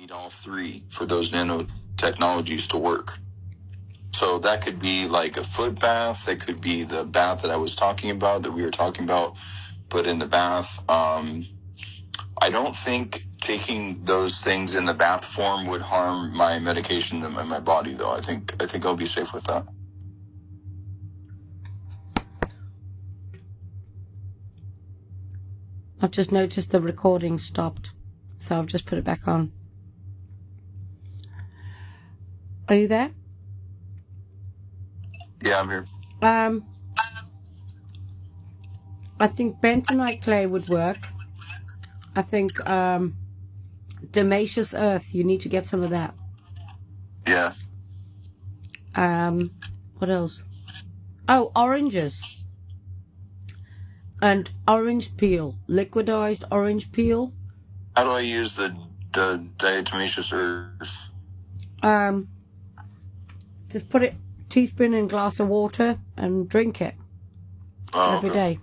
need all three for those nanotechnologies to work. So that could be like a foot bath. That could be the bath that I was talking about, that we were talking about, put in the bath. I don't think taking those things in the bath form would harm my medication in my body, though. I think I'll be safe with that. I've just noticed the recording stopped, so I've just put it back on. Are you there? Yeah, I'm here. I think bentonite clay would work. I think Damascus earth, you need to get some of that. Yeah. What else? Oh, oranges. And orange peel. Liquidized orange peel. How do I use the diatomaceous earth? Just put it, teaspoon in a glass of water and drink it every day.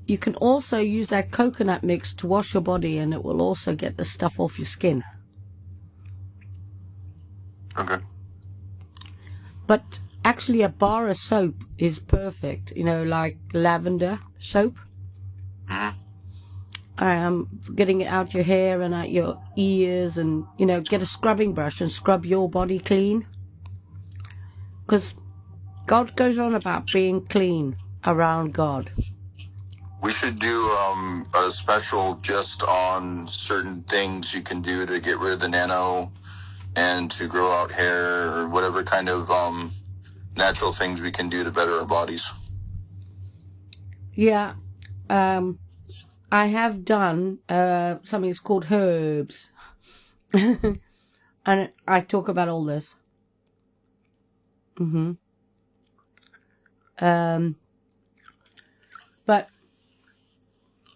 You can also use that coconut mix to wash your body, and it will also get the stuff off your skin. Okay. But actually a bar of soap is perfect, you know, like lavender soap. Getting it out your hair and out your ears, and, you know, get a scrubbing brush and scrub your body clean. Because God goes on about being clean around God. We should do a special just on certain things you can do to get rid of the nano and to grow out hair, or whatever kind of natural things we can do to better our bodies. Yeah. I have done something that's called herbs. And I talk about all this. But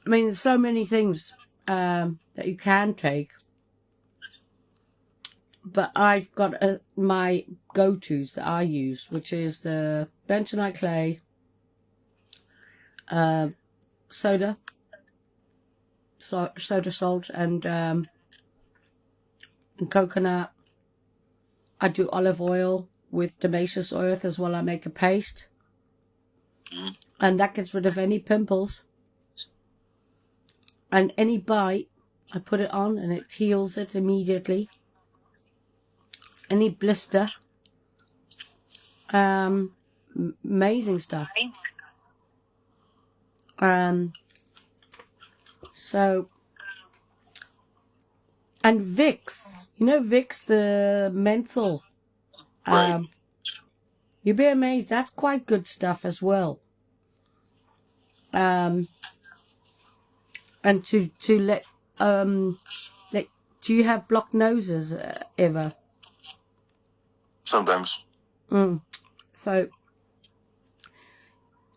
I mean, there's so many things that you can take. But I've got my go-tos that I use, which is the bentonite clay, soda salt, and coconut. I do olive oil with Damascus earth as well. I make a paste, and that gets rid of any pimples and any bite. I put it on and it heals it immediately. Any blister. Amazing stuff. So, and Vicks, you know Vicks, the menthol. Right. You'd be amazed. That's quite good stuff as well. And to let do you have blocked noses ever? Sometimes. So,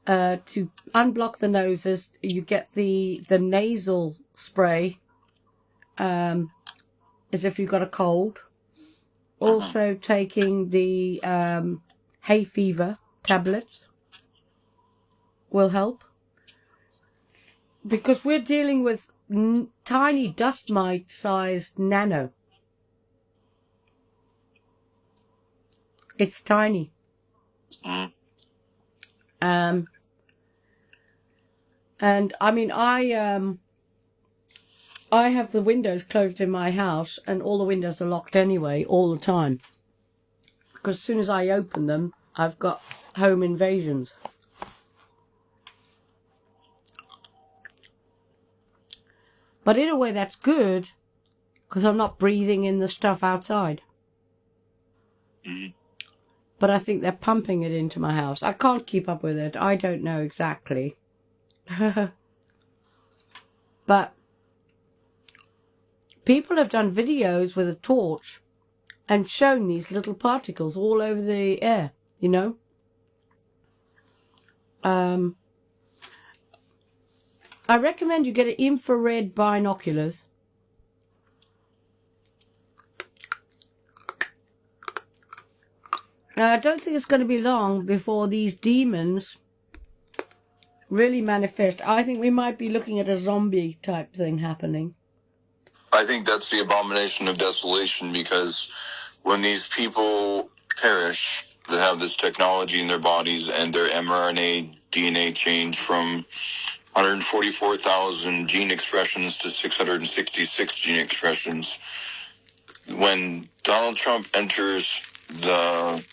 to unblock the noses, you get the nasal spray, as if you've got a cold. Also taking the hay fever tablets will help. Because we're dealing with tiny dust mite-sized nano. It's tiny. And I mean, I have the windows closed in my house, and all the windows are locked anyway, all the time. Because as soon as I open them, I've got home invasions. But in a way, that's good, because I'm not breathing in the stuff outside. But I think they're pumping it into my house. I can't keep up with it. I don't know exactly. But people have done videos with a torch and shown these little particles all over the air, you know. I recommend you get infrared binoculars. Now, I don't think it's going to be long before these demons really manifest. I think we might be looking at a zombie type thing happening. I think that's the abomination of desolation, because when these people perish that have this technology in their bodies and their mRNA DNA change from 144,000 gene expressions to 666 gene expressions, when Donald Trump enters the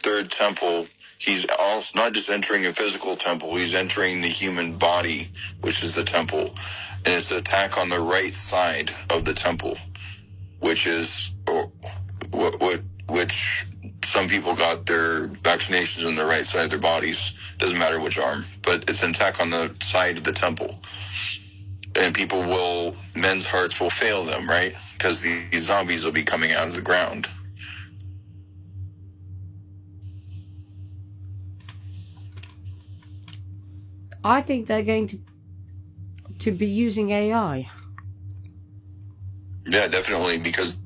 third temple, he's also not just entering a physical temple, he's entering the human body, which is the temple. And it's an attack on the right side of the temple, which is which some people got their vaccinations on the right side of their bodies. Doesn't matter which arm, but it's an attack on the side of the temple. And men's hearts will fail them, right? Because these zombies will be coming out of the ground. I think they're going to be using AI. Yeah, definitely, because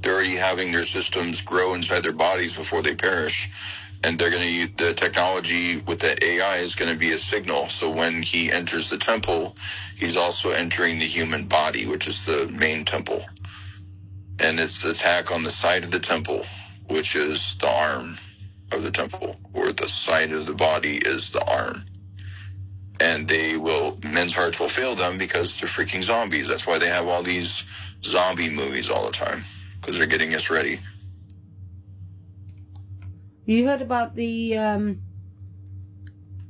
they're already having their systems grow inside their bodies before they perish. And they're going to use the technology with the AI is going to be a signal. So when he enters the temple, he's also entering the human body, which is the main temple. And it's the attack on the side of the temple, which is the arm of the temple, or the side of the body is the arm. And men's hearts will fail them because they're freaking zombies. That's why they have all these zombie movies all the time, because they're getting us ready. You heard about the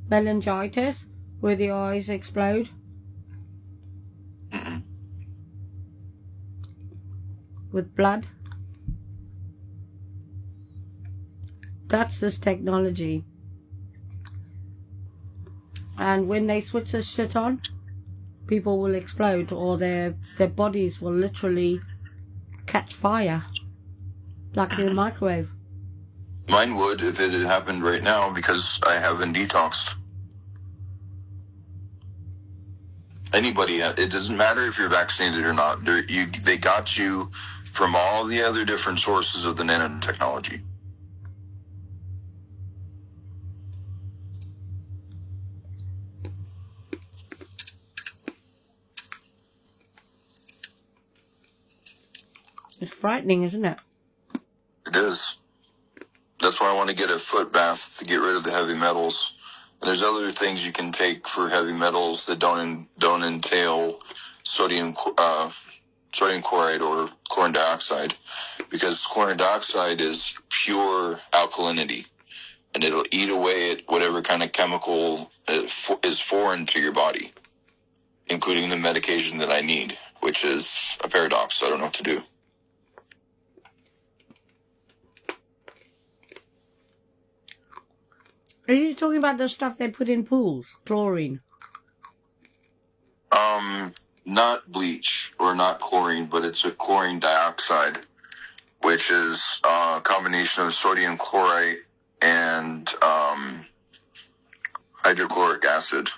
meningitis, where the eyes explode? Mm-mm. With blood? That's this technology. And when they switch this shit on, people will explode, or their bodies will literally catch fire, like in the microwave. Mine would if it had happened right now, because I haven't detoxed. Anybody, it doesn't matter if you're vaccinated or not. They got you from all the other different sources of the nanotechnology. It's frightening, isn't it? It is. That's why I want to get a foot bath to get rid of the heavy metals. And there's other things you can take for heavy metals that don't entail sodium chloride or chlorine dioxide, because chlorine dioxide is pure alkalinity, and it'll eat away at whatever kind of chemical is foreign to your body, including the medication that I need, which is a paradox. I don't know what to do. Are you talking about the stuff they put in pools? Chlorine? Not bleach or not chlorine, but it's a chlorine dioxide, which is a combination of sodium chloride and hydrochloric acid.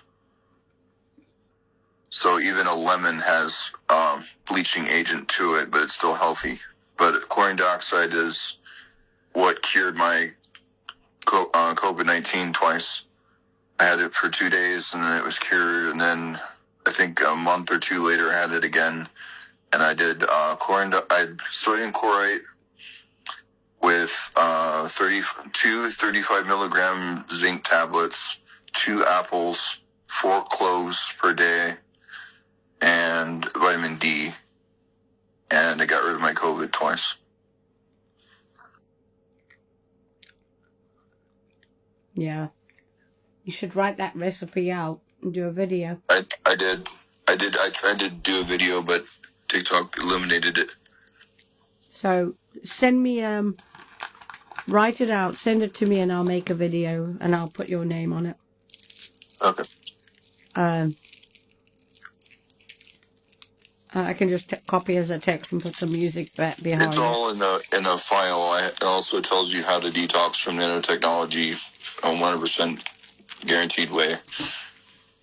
So even a lemon has bleaching agent to it, but it's still healthy. But chlorine dioxide is what cured my COVID-19 twice. I had it for 2 days, and then it was cured, and then I think a month or two later I had it again, and I did sodium chloride with 35 milligram zinc tablets, 2 apples, 4 cloves per day, and vitamin D, and I got rid of my COVID twice. Yeah. You should write that recipe out and do a video. I did. I tried to do a video, but TikTok eliminated it. So send me, write it out, send it to me, and I'll make a video, and I'll put your name on it. Okay. I can just copy as a text and put some music behind It's all in a file. It also tells you how to detox from nanotechnology a 100% guaranteed way.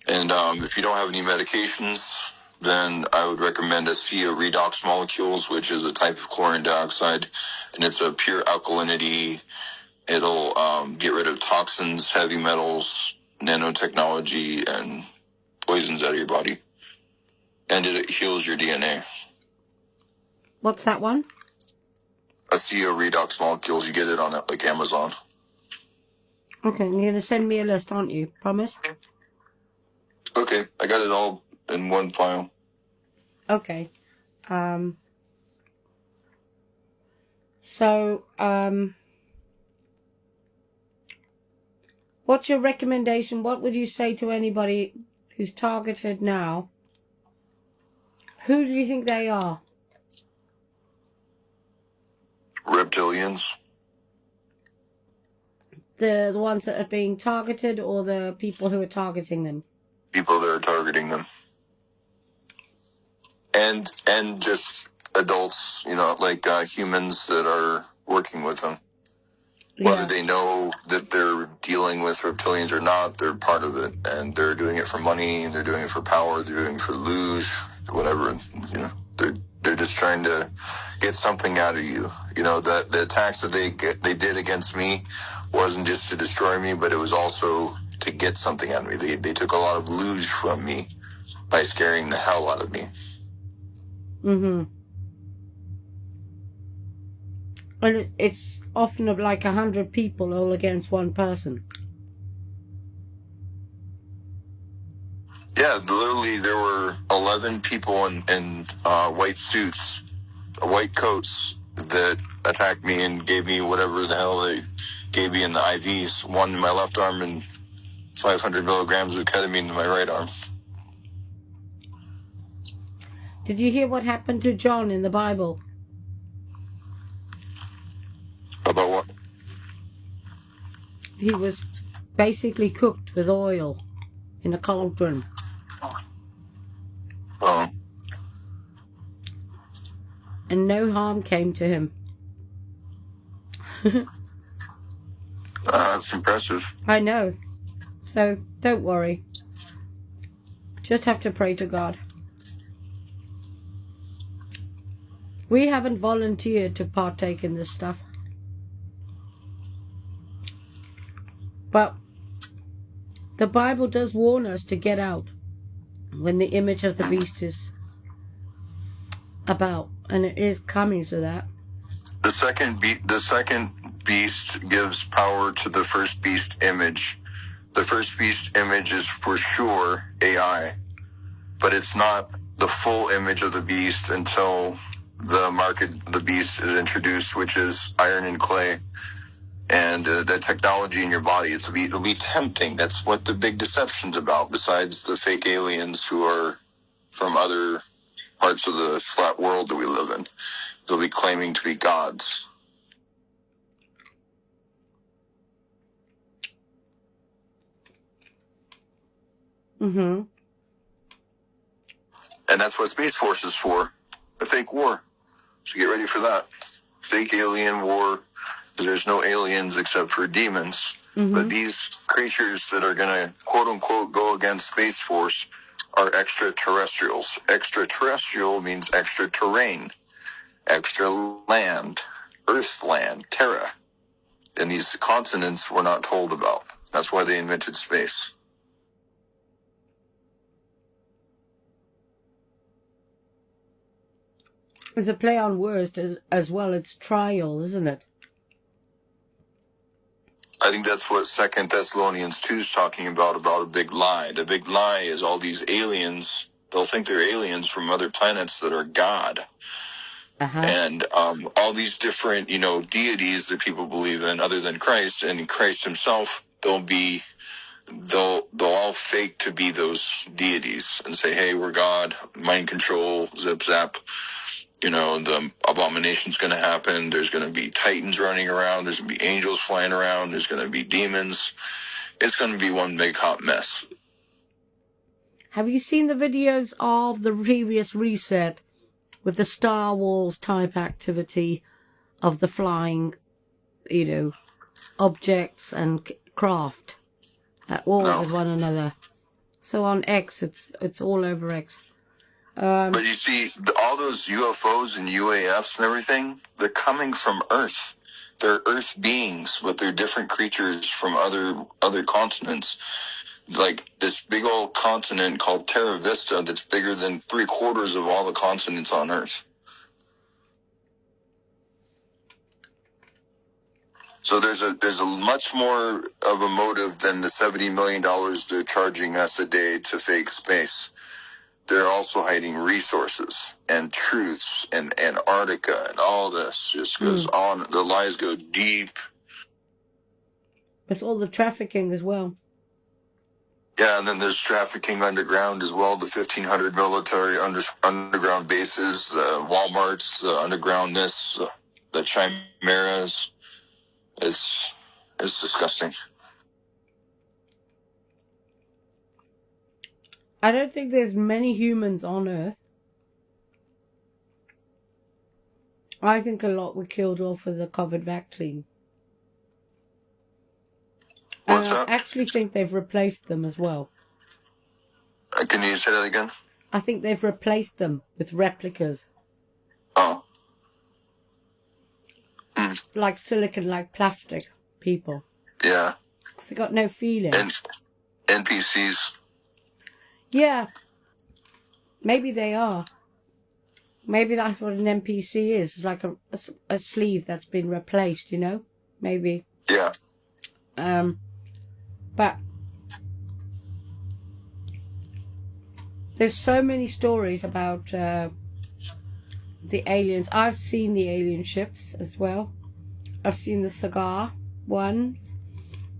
And if you don't have any medications, then I would recommend ASEA redox molecules, which is a type of chlorine dioxide, and it's a pure alkalinity. It'll get rid of toxins, heavy metals, nanotechnology and poisons out of your body. And it heals your DNA. What's that one? Aceo redox molecules, you get it on like Amazon. Okay, you're going to send me a list, aren't you? Promise? Okay, I got it all in one file. Okay. So, what's your recommendation? What would you say to anybody who's targeted now? Who do you think they are? Reptilians. The ones that are being targeted, or the people who are targeting them? People that are targeting them. And just adults, like humans that are working with them. Yeah. Whether they know that they're dealing with reptilians or not, they're part of it, and they're doing it for money, they're doing it for power, they're doing it for luge, whatever. They're just trying to get something out of you. That the attacks that they did against me wasn't just to destroy me, but it was also to get something out of me. They took a lot of luge from me by scaring the hell out of me. Mm-hmm. And it's often like 100 people all against one person. Yeah, literally there were 11 people in white suits, white coats that attacked me and gave me whatever the hell they gave me in the IVs. One in my left arm and 500 milligrams of ketamine in my right arm. Did you hear what happened to John in the Bible? About what? He was basically cooked with oil in a cauldron. Oh. And no harm came to him. That's impressive. I know. So don't worry. Just have to pray to God. We haven't volunteered to partake in this stuff. But the Bible does warn us to get out when the image of the beast is about, and it is coming to that. The second beast gives power to the first beast image. The first beast image is for sure AI, but it's not the full image of the beast until the mark of the beast is introduced, which is iron and clay. And the technology in your body, it'll be tempting. That's what the big deception's about, besides the fake aliens who are from other parts of the flat world that we live in. They'll be claiming to be gods. Mm-hmm. And that's what Space Force is for, a fake war. So get ready for that. Fake alien war, because there's no aliens except for demons. Mm-hmm. But these creatures that are going to, quote-unquote, go against Space Force are extraterrestrials. Extraterrestrial means extra terrain, extra land, Earth land, Terra. And these continents we're not told about. That's why they invented space. It's a play on words as well. It's trial, isn't it? I think that's what 2 Thessalonians 2 is talking about a big lie. The big lie is all these aliens, they'll think they're aliens from other planets that are God. Uh-huh. And all these different, deities that people believe in other than Christ, and Christ himself, they'll all fake to be those deities and say, hey, we're God, mind control, zip zap. The abomination's going to happen. There's going to be titans running around. There's going to be angels flying around. There's going to be demons. It's going to be one big hot mess. Have you seen the videos of the previous reset with the Star Wars type activity of the flying, objects and craft at war with one another? So on X, it's all over X. But you see, all those UFOs and UAFs and everything, they're coming from Earth. They're Earth beings, but they're different creatures from other continents. like this big old continent called Terra Vista that's bigger than 3/4 of all the continents on Earth. So there's a much more of a motive than the $70 million they're charging us a day to fake space. They're also hiding resources and truths and Antarctica and all this just goes on. The lies go deep. It's all the trafficking as well. Yeah, and then there's trafficking underground as well. The 1,500 military underground bases, the Walmarts, the undergroundness, the chimeras. It's disgusting. I don't think there's many humans on Earth. I think a lot were killed off with the COVID vaccine. What's And I that? actually think they've replaced them as well. Can you say that again? I think they've replaced them with replicas. Oh. Like silicon, like plastic people. Yeah. They got no feeling. And NPCs. Yeah. Maybe they are. Maybe that's what an NPC is. It's like a sleeve that's been replaced, you know? Maybe. Yeah. But there's so many stories about the aliens. I've seen the alien ships as well. I've seen the cigar ones,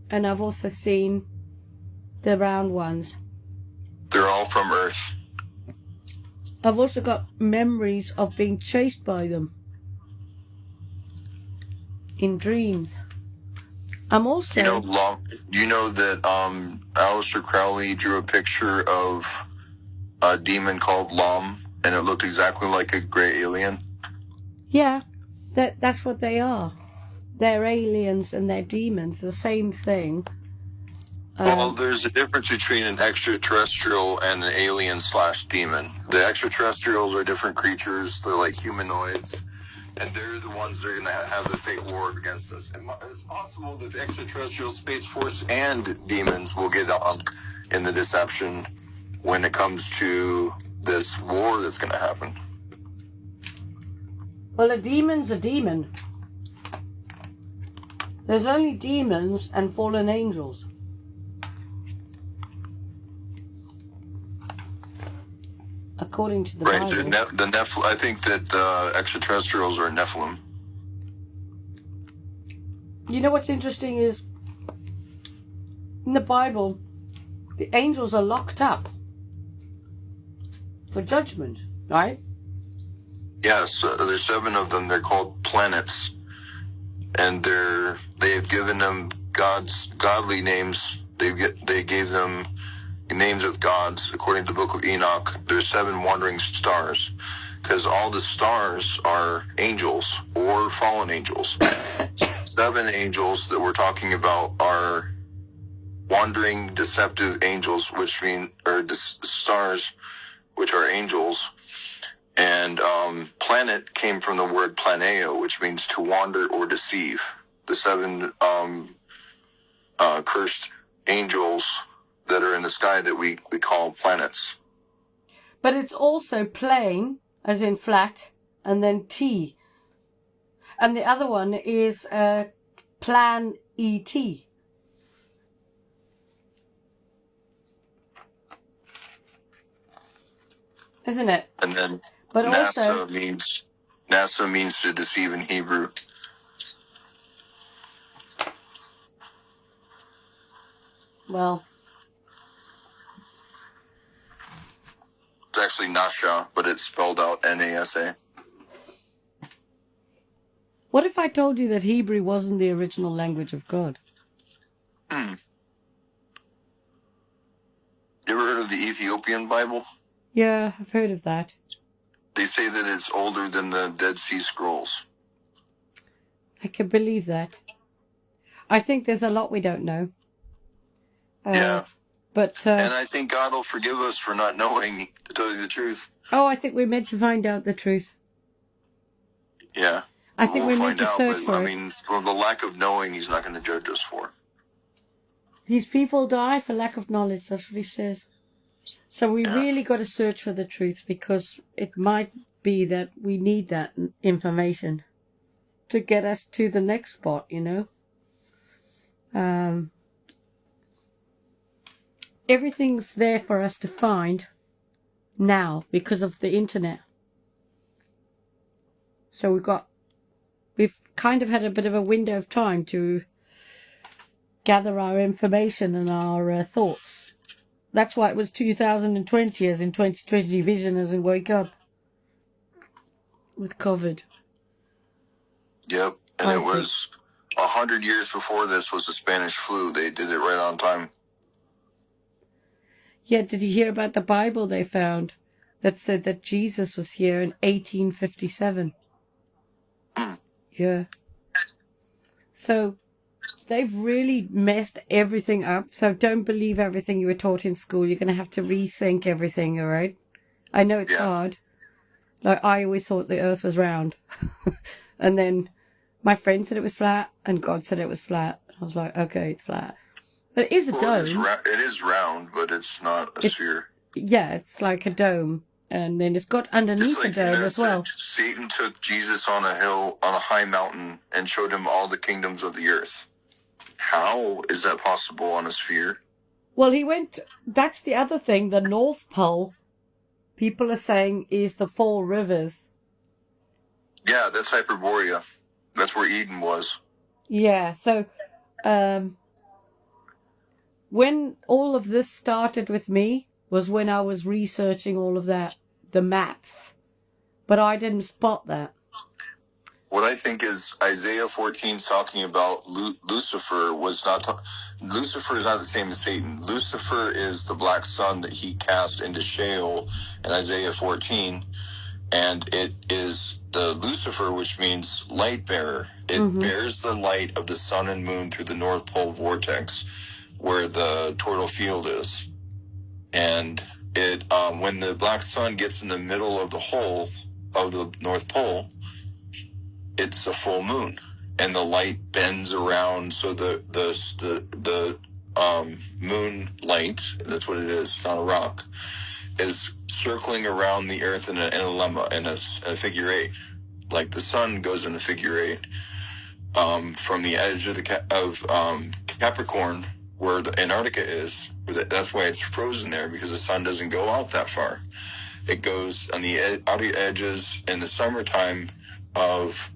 and I've also seen the round ones. They're all from Earth. I've also got memories of being chased by them in dreams. I'm also... You know that Aleister Crowley drew a picture of a demon called Lom, and it looked exactly like a gray alien? Yeah, that's what they are. They're aliens and they're demons, the same thing. Well, there's a difference between an extraterrestrial and an alien/demon. The extraterrestrials are different creatures. They're like humanoids. And they're the ones that are going to have the fake war against us. It's possible that the extraterrestrial Space Force and demons will get on in the deception when it comes to this war that's going to happen. Well, a demon's a demon. There's only demons and fallen angels. According to the Bible. Right, I think that the extraterrestrials are Nephilim. You know what's interesting is, in the Bible, the angels are locked up for judgment, right? Yes, there's 7 of them. They're called planets, and they have given them godly names. They gave them names of gods. According to the book of Enoch, there's 7 wandering stars, because all the stars are angels or fallen angels. 7 angels that we're talking about are wandering, deceptive angels, stars, which are angels. And planet came from the word planeo, which means to wander or deceive. The 7 cursed angels that are in the sky that we call planets. But it's also plane, as in flat, and then T. And the other one is plan ET. Isn't it? And then but NASA means to deceive in Hebrew. Well, it's actually Nasha, but it's spelled out NASA. What if I told you that Hebrew wasn't the original language of God? You ever heard of the Ethiopian Bible? Yeah, I've heard of that. They say that it's older than the Dead Sea Scrolls. I can believe that. I think there's a lot we don't know. Yeah. But and I think God will forgive us for not knowing, to tell you the truth. Oh, I think we're meant to find out the truth. Yeah. I think we're meant to search for it. I mean, for the lack of knowing, he's not going to judge us for. These people die for lack of knowledge. That's what he says. So we really got to search for the truth, because it might be that we need that information to get us to the next spot, you know. Everything's there for us to find now because of the internet. So we've kind of had a bit of a window of time to gather our information and our thoughts. That's why it was 2020, as in 2020 vision, as in wake up with COVID. Yep, and it was 100 years before this was the Spanish flu. They did it right on time. Yeah, did you hear about the Bible they found that said that Jesus was here in 1857? Yeah. So they've really messed everything up. So don't believe everything you were taught in school. You're going to have to rethink everything, all right? I know it's hard. Like, I always thought the earth was round. And then my friend said it was flat, and God said it was flat. I was like, okay, it's flat. But it is a dome. It is round, but it's not a sphere. Yeah, it's like a dome. And then it's got underneath a dome as well. Satan took Jesus on a hill, on a high mountain, and showed him all the kingdoms of the earth. How is that possible on a sphere? Well, that's the other thing, the North Pole, people are saying, is the 4 rivers. Yeah, that's Hyperborea. That's where Eden was. Yeah, so when all of this started with me was when I was researching all of that, the maps. But I didn't spot that. What I think is Isaiah 14 talking about Lucifer Lucifer is not the same as Satan. Lucifer is the black sun that he cast into Sheol in Isaiah 14. And it is the Lucifer, which means light bearer. It bears the light of the sun and moon through the North Pole vortex, where the toroidal field is. And it when the black sun gets in the middle of the hole of the North Pole, it's a full moon, and the light bends around. So the moon light, that's what it is, it's not a rock, is circling around the earth in a lemma, in a figure 8. Like the sun goes in a figure 8 from the edge of Capricorn, where the Antarctica is. That's why it's frozen there, because the sun doesn't go out that far. It goes on the outer edges in the summertime of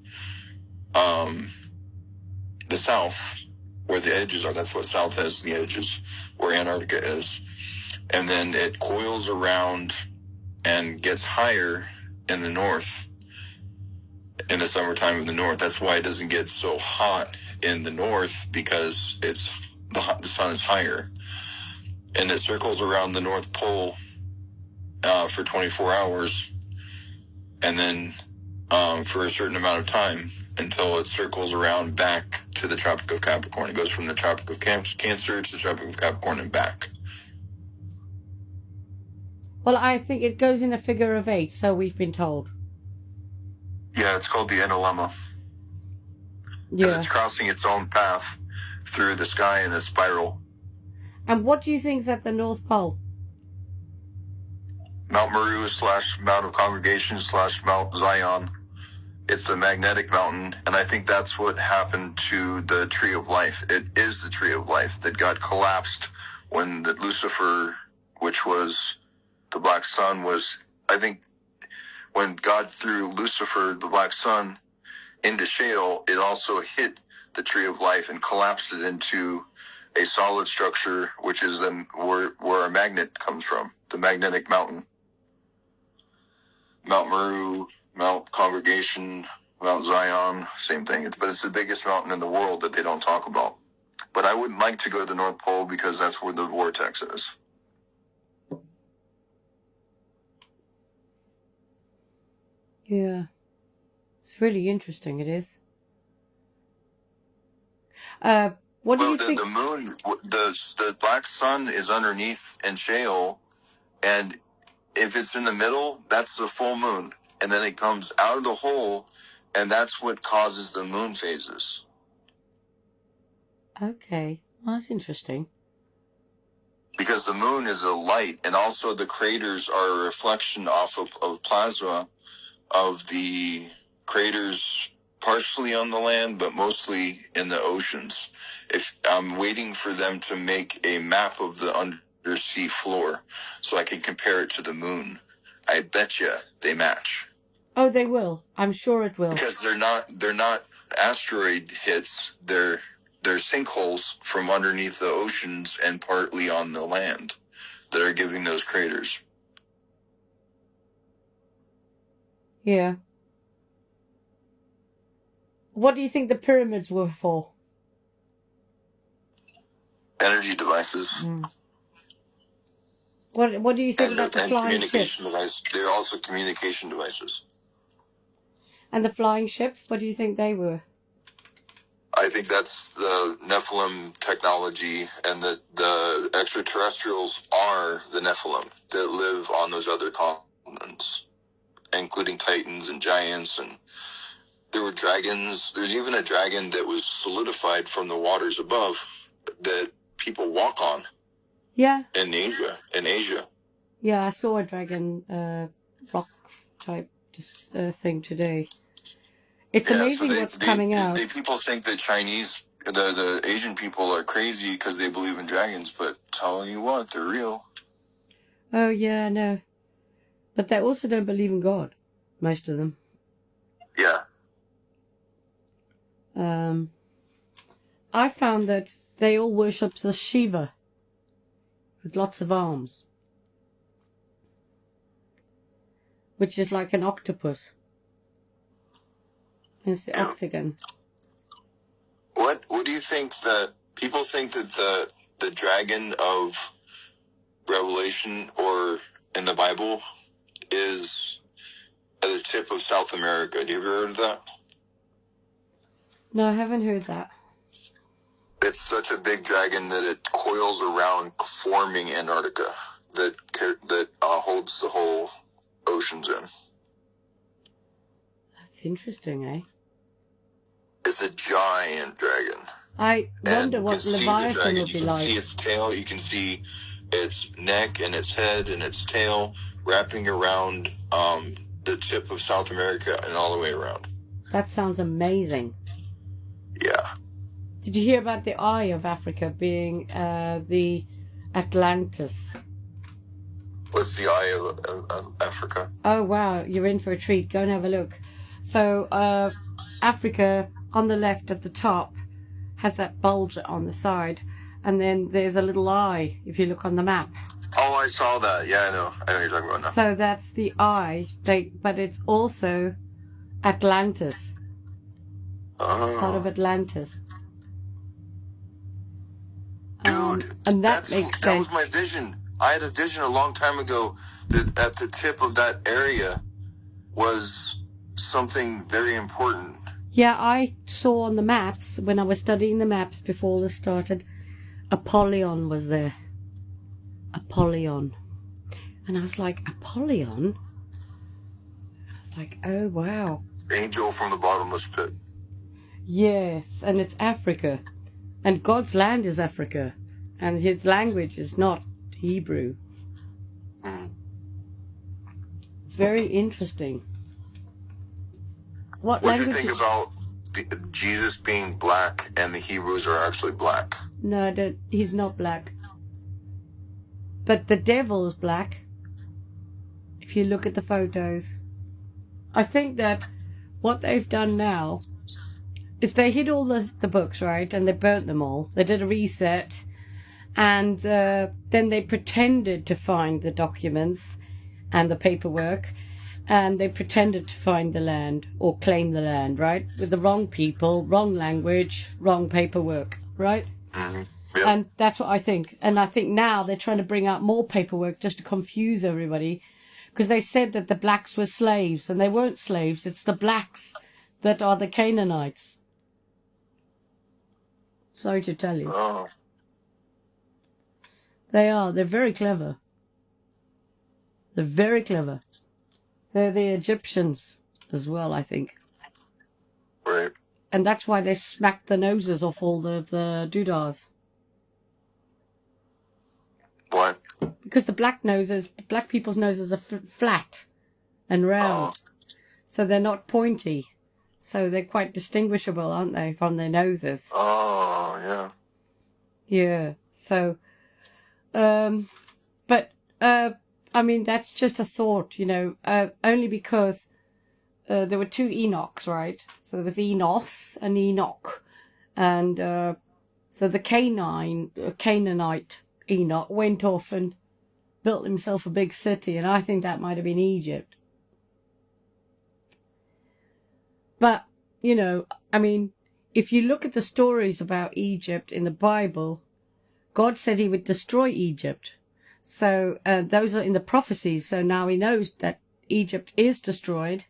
the south, where the edges are. That's what south has, the edges, where Antarctica is. And then it coils around and gets higher in the north, in the summertime of the north. That's why it doesn't get so hot in the north, because the sun is higher. And it circles around the North Pole for 24 hours, and then for a certain amount of time, until it circles around back to the Tropic of Capricorn. It goes from the Tropic of Cancer to the Tropic of Capricorn and back. Well, I think it goes in a figure of 8, so we've been told. Yeah, it's called the endolemma. Yeah. It's crossing its own path through the sky in a spiral. And what do you think is at the North Pole? Mount Meru / Mount of Congregation / Mount Zion. It's a magnetic mountain, and I think that's what happened to the Tree of Life. It is the Tree of Life that got collapsed when the Lucifer, which was the black sun, was, I think, when God threw Lucifer, the black sun, into Sheol, it also hit the Tree of Life and collapsed it into a solid structure, which is then where a magnet comes from, the magnetic mountain. Mount Meru, Mount Congregation, Mount Zion, same thing. But it's the biggest mountain in the world that they don't talk about. But I wouldn't like to go to the North Pole, because that's where the vortex is. Yeah. It's really interesting, it is. What do you think? The moon, the black sun is underneath in Sheol, and if it's in the middle, that's the full moon. And then it comes out of the hole, and that's what causes the moon phases. Okay. Well, that's interesting. because the moon is a light, and also the craters are a reflection off of plasma of the craters, partially on the land, but mostly in the oceans. If I'm waiting for them to make a map of the undersea floor so I can compare it to the moon, I bet you they match. Oh, they will. I'm sure it will. Because they're not asteroid hits. They're sinkholes from underneath the oceans and partly on the land that are giving those craters. Yeah. What do you think the pyramids were for? Energy devices. What do you think about the flying communication ships? devices. They're also communication devices. And the flying ships, what do you think they were? I think that's the Nephilim technology, and that the extraterrestrials are the Nephilim that live on those other continents, including Titans and giants, and there were dragons. There's even a dragon that was solidified from the waters above that people walk on. Yeah. In Asia. Yeah, I saw a dragon rock type thing today. It's amazing what's coming out. People think that the Asian people are crazy because they believe in dragons, but telling you what, they're real. Oh, yeah, no. But they also don't believe in God, most of them. Yeah. I found that they all worship the Shiva with lots of arms, which is like an octopus. It's the octagon. What do you think that people think that the dragon of Revelation or in the Bible is at the tip of South America? Have you ever heard of that? No, I haven't heard that. It's such a big dragon that it coils around forming Antarctica that holds the whole oceans in. That's interesting, eh? It's a giant dragon. I wonder what Leviathan will be like. You can see its tail, you can see its neck and its head and its tail wrapping around the tip of South America and all the way around. That sounds amazing. Yeah. Did you hear about the eye of Africa being the Atlantis? What's the eye of Africa? Oh, wow. You're in for a treat. Go and have a look. So, Africa, on the left at the top, has that bulge on the side. And then there's a little eye, if you look on the map. Oh, I saw that. Yeah, I know what you're talking about now. So that's the eye. But it's also Atlantis. Oh. Part of Atlantis. Dude, and that makes sense. That was my vision. I had a vision a long time ago that at the tip of that area was something very important. Yeah, I saw on the maps, when I was studying the maps before this started, Apollyon was there. Apollyon. And I was like, Apollyon? I was like, oh, wow. Angel from the bottomless pit. Yes, and it's Africa. And God's land is Africa. And his language is not Hebrew. Very interesting. What do you think about Jesus being black and the Hebrews are actually black? No, he's not black. But the devil is black. If you look at the photos. I think that what they've done now is they hid all the books, right? And they burnt them all. They did a reset. And then they pretended to find the documents and the paperwork. And they pretended to find the land or claim the land, right? With the wrong people, wrong language, wrong paperwork, right? Mm-hmm. Yep. And that's what I think. And I think now they're trying to bring out more paperwork just to confuse everybody. Because they said that the blacks were slaves, and they weren't slaves. It's the blacks that are the Canaanites. Sorry to tell you. Oh. They are. They're very clever. They're very clever. They're the Egyptians as well, I think. Right. And that's why they smacked the noses off all the doodahs. Why? Because the black people's noses are flat and round. So they're not pointy. So they're quite distinguishable, aren't they, from their noses? Oh, yeah. Yeah. So, but, I mean, that's just a thought, only because there were two Enochs, right? So there was Enos and Enoch. And so the Canaanite Enoch went off and built himself a big city, and I think that might have been Egypt. But, I mean, if you look at the stories about Egypt in the Bible, God said he would destroy Egypt. So those are in the prophecies. So now he knows that Egypt is destroyed.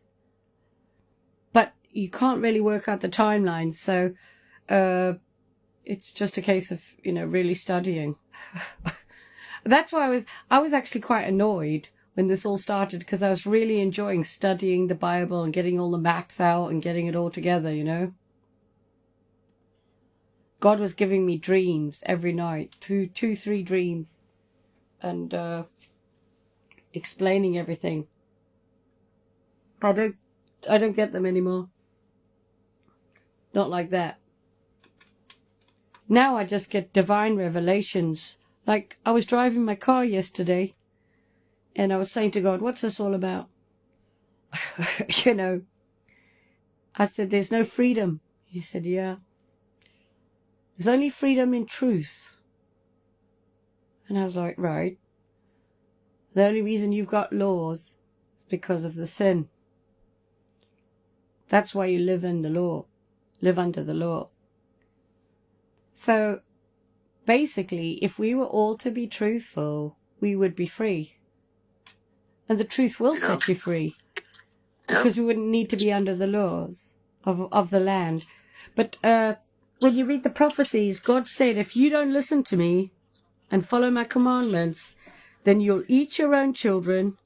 But you can't really work out the timeline. So it's just a case of, really studying. That's why I was actually quite annoyed when this all started, because I was really enjoying studying the Bible and getting all the maps out and getting it all together, God was giving me dreams every night, 3 dreams, and explaining everything. I don't get them anymore. Not like that. Now I just get divine revelations. Like, I was driving my car yesterday, and I was saying to God, what's this all about? I said, there's no freedom. He said, yeah. There's only freedom in truth. And I was like, right. The only reason you've got laws is because of the sin. That's why you live under the law. So, basically, if we were all to be truthful, we would be free. And the truth will set you free. Because we wouldn't need to be under the laws of the land. But when you read the prophecies, God said, if you don't listen to me and follow my commandments, then you'll eat your own children,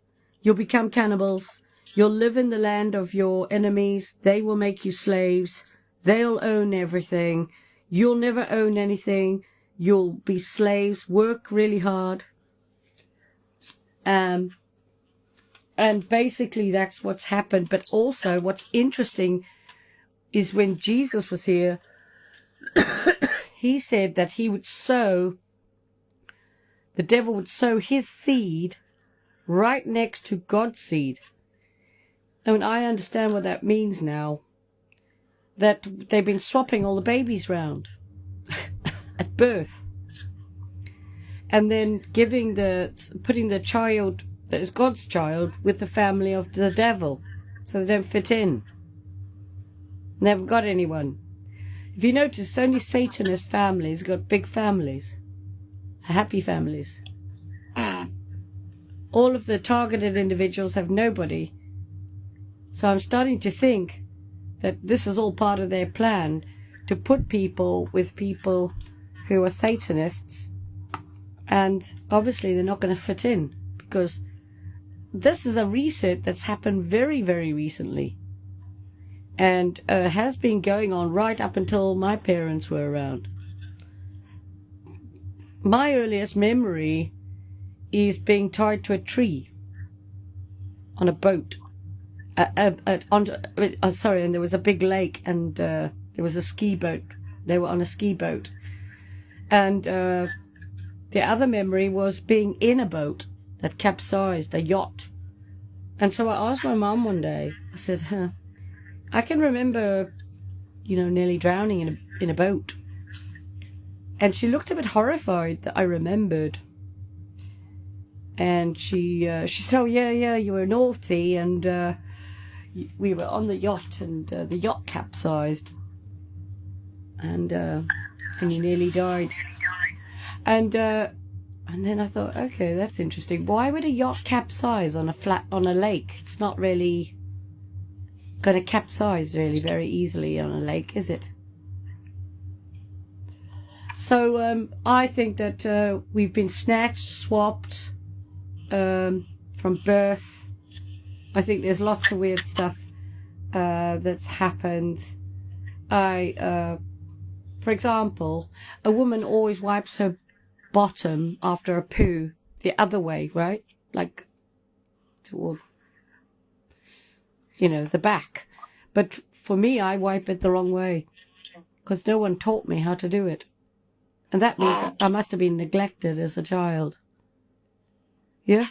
you'll become cannibals, you'll live in the land of your enemies, they will make you slaves, they'll own everything, you'll never own anything, you'll be slaves, work really hard. And basically that's what's happened. But also what's interesting is when Jesus was here, he said that the devil would sow his seed right next to God's seed. I mean, I understand what that means now. That they've been swapping all the babies round at birth. And then putting the child that is God's child with the family of the devil. So they don't fit in. Never got anyone. If you notice, only Satanist families got big families. Happy families. All of the targeted individuals have nobody. So I'm starting to think that this is all part of their plan to put people with people who are Satanists. And obviously they're not going to fit in, because this is a reset that's happened very, very recently. And has been going on right up until my parents were around. My earliest memory is being tied to a tree on a boat. And there was a big lake, and there was a ski boat. They were on a ski boat. And the other memory was being in a boat that capsized, a yacht. And so I asked my mum one day, I said, I can remember, nearly drowning in a boat. And she looked a bit horrified that I remembered. And she said, oh, yeah, you were naughty, and we were on the yacht, and the yacht capsized. And you nearly died. And then I thought, okay, that's interesting. Why would a yacht capsize on a lake? It's not really going to capsize really very easily on a lake, is it? So I think that we've been snatched, swapped from birth. I think there's lots of weird stuff that's happened. For example, a woman always wipes her bottom after a poo the other way, right? Like towards, the back. But for me, I wipe it the wrong way because no one taught me how to do it. And that means I must have been neglected as a child. Yeah?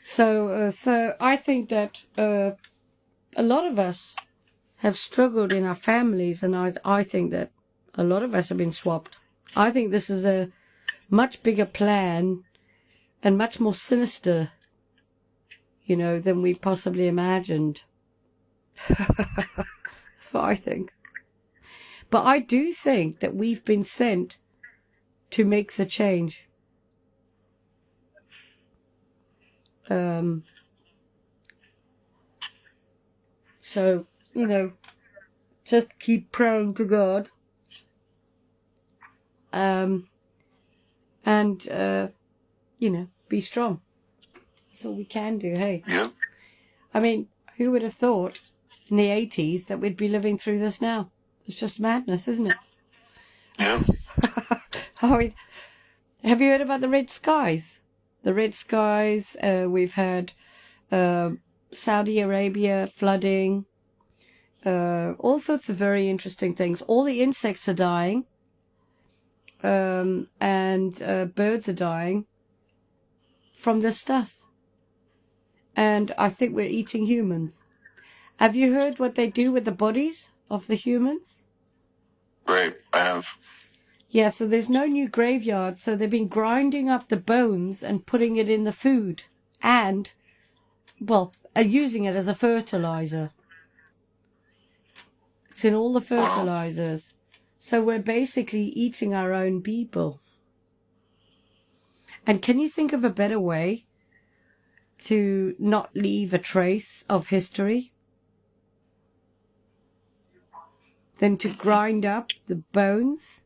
So I think that a lot of us have struggled in our families, and I think that a lot of us have been swapped. I think this is a much bigger plan and much more sinister, than we possibly imagined. That's what I think. But I do think that we've been sent to make the change. So, just keep praying to God. And, be strong. That's all we can do, hey? Yeah. I mean, who would have thought in the 80s that we'd be living through this now? It's just madness, isn't it? Yeah. Have you heard about the red skies? The red skies, we've had Saudi Arabia flooding, all sorts of very interesting things. All the insects are dying, and birds are dying from this stuff. And I think we're eating humans. Have you heard what they do with the bodies of the humans? Right, I have. Yeah, so there's no new graveyards, so they've been grinding up the bones and putting it in the food and, using it as a fertilizer. It's in all the fertilizers. So we're basically eating our own people. And can you think of a better way to not leave a trace of history than to grind up the bones?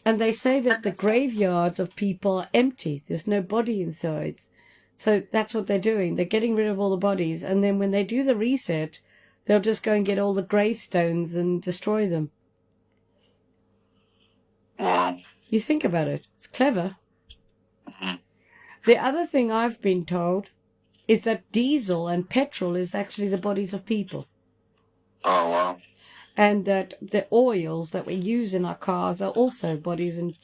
And they say that the graveyards of people are empty. There's no body inside. So that's what they're doing. They're getting rid of all the bodies. And then when they do the reset, they'll just go and get all the gravestones and destroy them. Wow. You think about it. It's clever. The other thing I've been told is that diesel and petrol is actually the bodies of people. Oh, wow. And that the oils that we use in our cars are also bodies and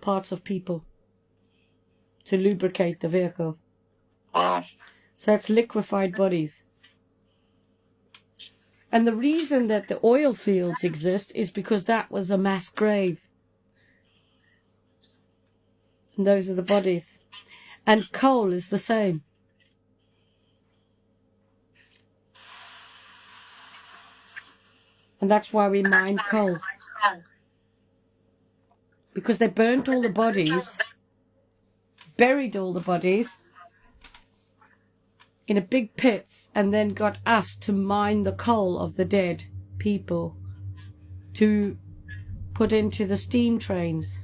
parts of people to lubricate the vehicle. Wow. So it's liquefied bodies. And the reason that the oil fields exist is because that was a mass grave. And those are the bodies. And coal is the same. And that's why we mine coal. Because they burnt all the bodies, buried all the bodies in a big pits, and then got us to mine the coal of the dead people to put into the steam trains.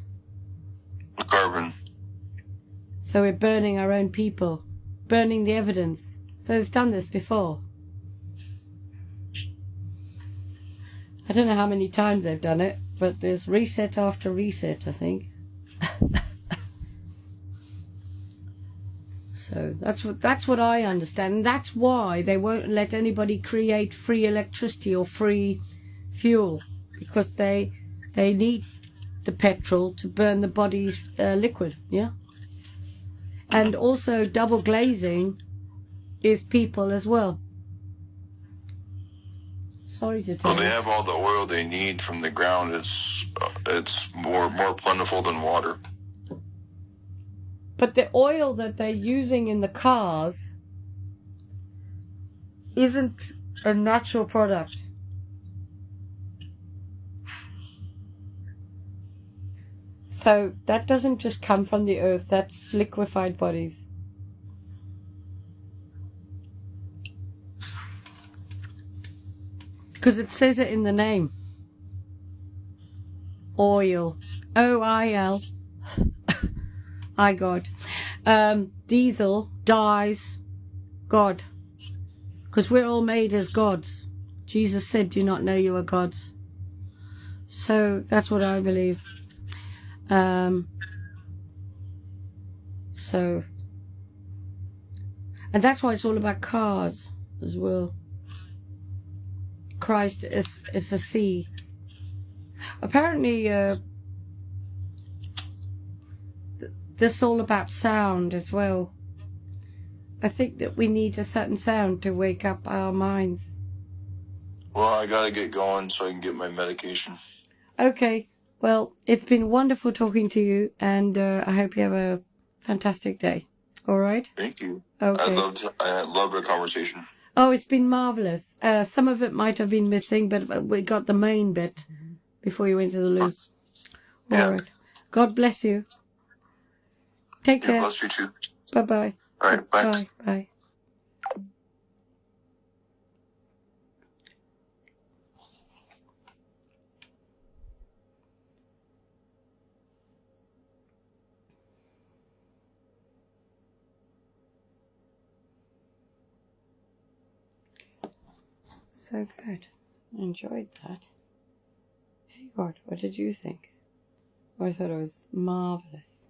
The carbon. So we're burning our own people, burning the evidence. So they've done this before. I don't know how many times they've done it, but there's reset after reset, I think. So that's what I understand. And that's why they won't let anybody create free electricity or free fuel, because they need the petrol to burn the body's liquid, yeah? And also double glazing is people as well. Sorry to tell Well, they you. have all the oil they need from the ground. It's more plentiful than water. But the oil that they're using in the cars isn't a natural product. So that doesn't just come from the earth, that's liquefied bodies. Because it says it in the name. Oil. O-I-L. I God. Diesel, dies, God. Because we're all made as gods. Jesus said, do not know you are gods. So that's what I believe. So, and that's why it's all about cars as well. Christ is a sea. Apparently, this is all about sound as well. I think that we need a certain sound to wake up our minds. Well, I gotta get going so I can get my medication. Okay, well, it's been wonderful talking to you, and I hope you have a fantastic day. All right? Thank you. Okay. I loved our conversation. Oh, it's been marvelous. Some of it might have been missing, but we got the main bit before you went to the loo. Yeah. All right. God bless you. Take care. Bless you too. Bye-bye. All right, bye. Bye. Bye. So good. Enjoyed that. Hey God, what did you think? I thought it was marvelous.